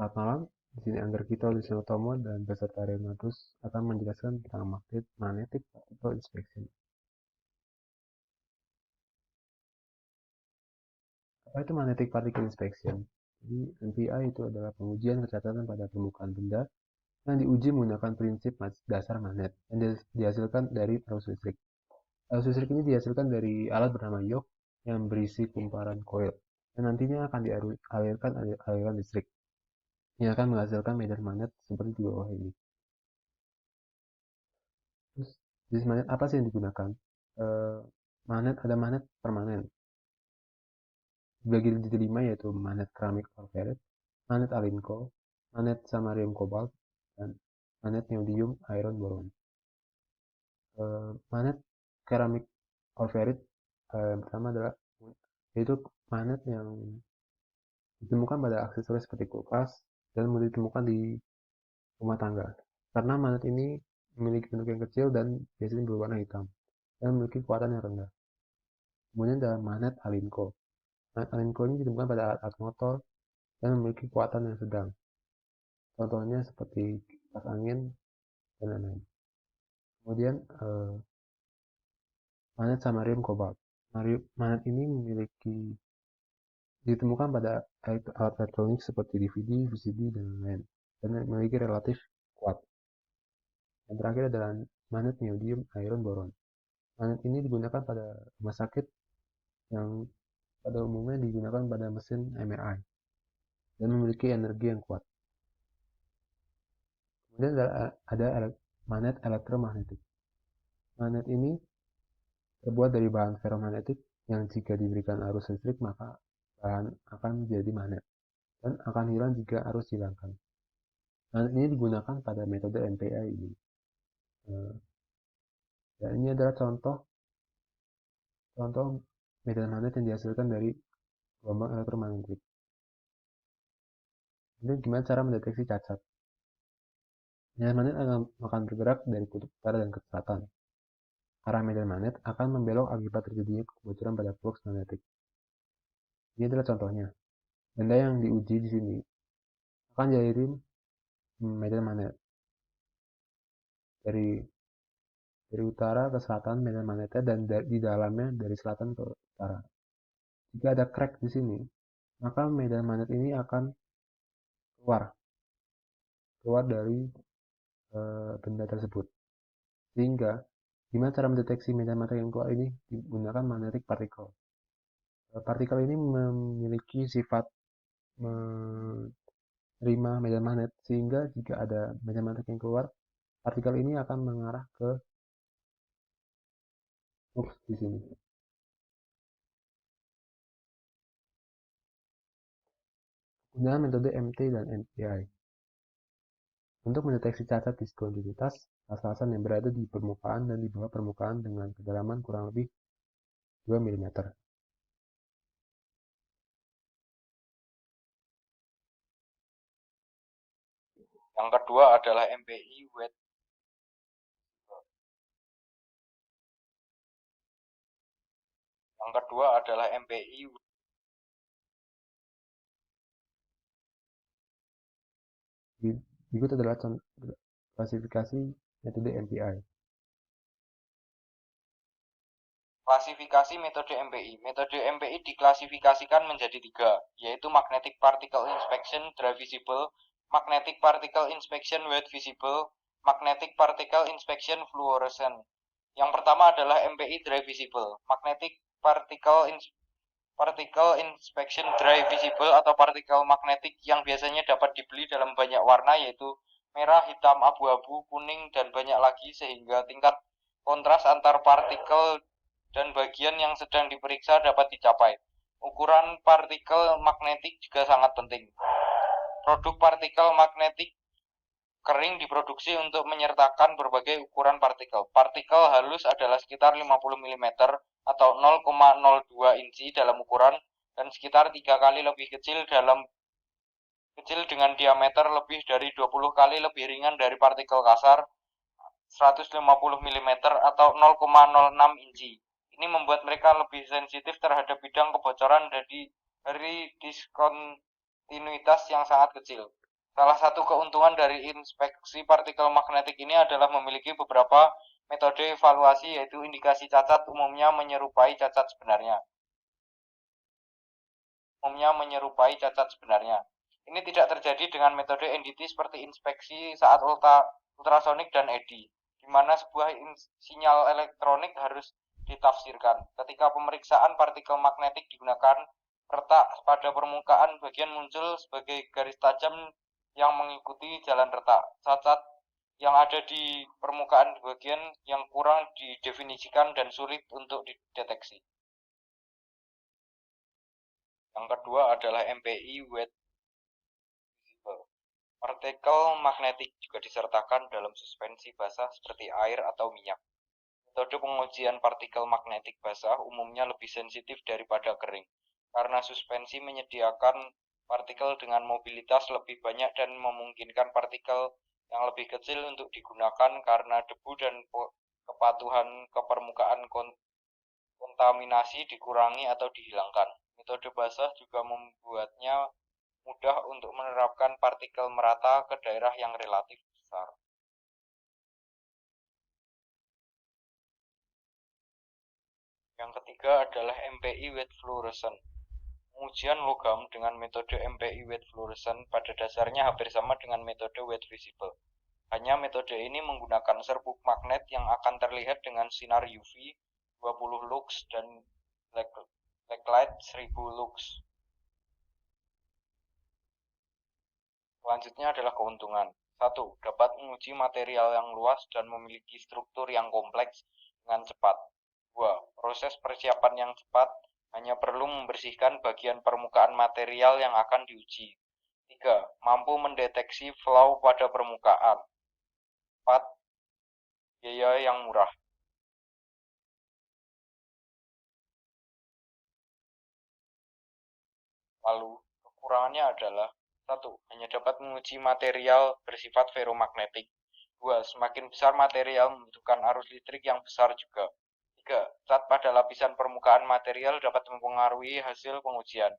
Selamat malam, di sini Angger Kito Wisnutomo dan beserta Renatus akan menjelaskan tentang magnetic particle inspection. Apa itu magnetic particle inspection? Jadi MPI itu adalah pengujian kecacatan pada permukaan benda yang diuji menggunakan prinsip dasar magnet yang dihasilkan dari arus listrik. Arus listrik ini dihasilkan dari alat bernama yoke yang berisi kumparan koil dan nantinya akan dialirkan aliran listrik yang akan menghasilkan medan magnet seperti di bawah ini. Terus jenis magnet apa sih yang digunakan? Eh, ada magnet permanen. Dibagi menjadi 5 yaitu magnet keramik or ferrit, magnet alinko, magnet samarium kobalt, dan magnet neodymium iron boron. Magnet keramik or ferrit yang pertama adalah yaitu magnet yang ditemukan pada aksesoris seperti kulkas dan mudah ditemukan di rumah tangga. Karena magnet ini memiliki bentuk yang kecil dan biasanya berwarna hitam dan memiliki kekuatan yang rendah. Kemudian ada magnet alinko. Magnet alinko ini ditemukan pada alat motor dan memiliki kekuatan yang sedang. Contohnya seperti kipas angin dan lain-lain. Kemudian magnet samarium kobalt. Magnet ini ditemukan pada alat elektronik seperti DVD, VCD, dan lain-lain dan memiliki relatif kuat. Yang terakhir adalah magnet neodymium iron boron. Magnet ini digunakan pada rumah sakit yang pada umumnya digunakan pada mesin MRI dan memiliki energi yang kuat. Kemudian ada magnet elektromagnetik. Magnet ini terbuat dari bahan ferromagnetik yang jika diberikan arus listrik maka bahan akan menjadi magnet dan akan hilang jika arus dihilangkan. Magnet ini digunakan pada metode MPI ini. Dan ini adalah contoh medan magnet yang dihasilkan dari gelombang elektromagnetik. Ini gimana cara mendeteksi cacat? Medan magnet akan bergerak dari kutub utara dan ke selatan. Arah medan magnet akan membelok akibat terjadinya kebocoran pada flux magnetik. Ini adalah contohnya. Benda yang diuji di sini akan dialirin medan magnet dari utara ke selatan medan magnetnya dan di dalamnya dari selatan ke utara. Jika ada crack di sini, maka medan magnet ini akan keluar dari benda tersebut. Sehingga gimana cara mendeteksi medan magnet yang keluar ini? Menggunakan magnetic particle. Partikel ini memiliki sifat menerima medan magnet sehingga jika ada medan magnet yang keluar, partikel ini akan mengarah ke flux di sini. Penggunaan metode MT dan MPI. Untuk mendeteksi cacat diskontinuitas, las-lasan yang berada di permukaan dan di bawah permukaan dengan kedalaman kurang lebih 2 mm. Yang kedua adalah MPI wet. Yang kedua adalah MPI. Berikut adalah klasifikasi metode MPI. Klasifikasi metode MPI. Metode MPI diklasifikasikan menjadi 3, yaitu Magnetic Particle Inspection Dry Visible, Magnetic Particle Inspection Wet Visible, Magnetic Particle Inspection Fluorescent. Yang pertama adalah MPI Dry Visible. Magnetic Particle Inspection Dry Visible atau partikel magnetik yang biasanya dapat dibeli dalam banyak warna yaitu merah, hitam, abu-abu, kuning, dan banyak lagi sehingga tingkat kontras antar partikel dan bagian yang sedang diperiksa dapat dicapai. Ukuran partikel magnetik juga sangat penting. Produk partikel magnetik kering diproduksi untuk menyertakan berbagai ukuran partikel. Partikel halus adalah sekitar 50 mm atau 0,02 inci dalam ukuran dan sekitar 3 kali lebih kecil dengan diameter lebih dari 20 kali lebih ringan dari partikel kasar 150 mm atau 0,06 inci. Ini membuat mereka lebih sensitif terhadap bidang kebocoran dari diskontinuitas yang sangat kecil. Salah satu keuntungan dari inspeksi partikel magnetik ini adalah memiliki beberapa metode evaluasi, yaitu indikasi cacat umumnya menyerupai cacat sebenarnya. Ini tidak terjadi dengan metode NDT seperti inspeksi saat ultrasonik dan EDI, di mana sebuah sinyal elektronik harus ditafsirkan. Ketika pemeriksaan partikel magnetik digunakan, retak pada permukaan bagian muncul sebagai garis tajam yang mengikuti jalan retak. Cacat yang ada di permukaan bagian yang kurang didefinisikan dan sulit untuk dideteksi. Yang kedua adalah MPI wet visible. Partikel magnetik juga disertakan dalam suspensi basah seperti air atau minyak. Metode pengujian partikel magnetik basah umumnya lebih sensitif daripada kering, karena suspensi menyediakan partikel dengan mobilitas lebih banyak dan memungkinkan partikel yang lebih kecil untuk digunakan karena debu dan kepatuhan ke permukaan kontaminasi dikurangi atau dihilangkan. Metode basah juga membuatnya mudah untuk menerapkan partikel merata ke daerah yang relatif besar. Yang ketiga adalah MPI wet fluorescent. Pengujian logam dengan metode MPI wet fluorescent pada dasarnya hampir sama dengan metode wet visible. Hanya metode ini menggunakan serbuk magnet yang akan terlihat dengan sinar UV 20 lux dan backlight 1000 lux. Selanjutnya adalah keuntungan. 1. Dapat menguji material yang luas dan memiliki struktur yang kompleks dengan cepat. 2. Proses persiapan yang cepat, hanya perlu membersihkan bagian permukaan material yang akan diuji. 3. Mampu mendeteksi flaw pada permukaan. 4. Biaya yang murah. Lalu, kekurangannya adalah 1. Hanya dapat menguji material bersifat ferromagnetik. 2. Semakin besar material membutuhkan arus listrik yang besar juga. 3. Cat pada lapisan permukaan material dapat mempengaruhi hasil pengujian.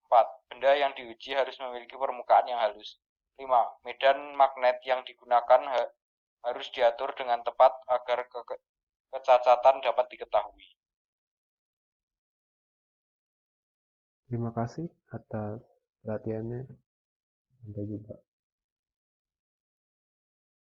4. Benda yang diuji harus memiliki permukaan yang halus. 5. Medan magnet yang digunakan harus diatur dengan tepat agar kecacatan dapat diketahui. Terima kasih atas perhatiannya. Sampai jumpa.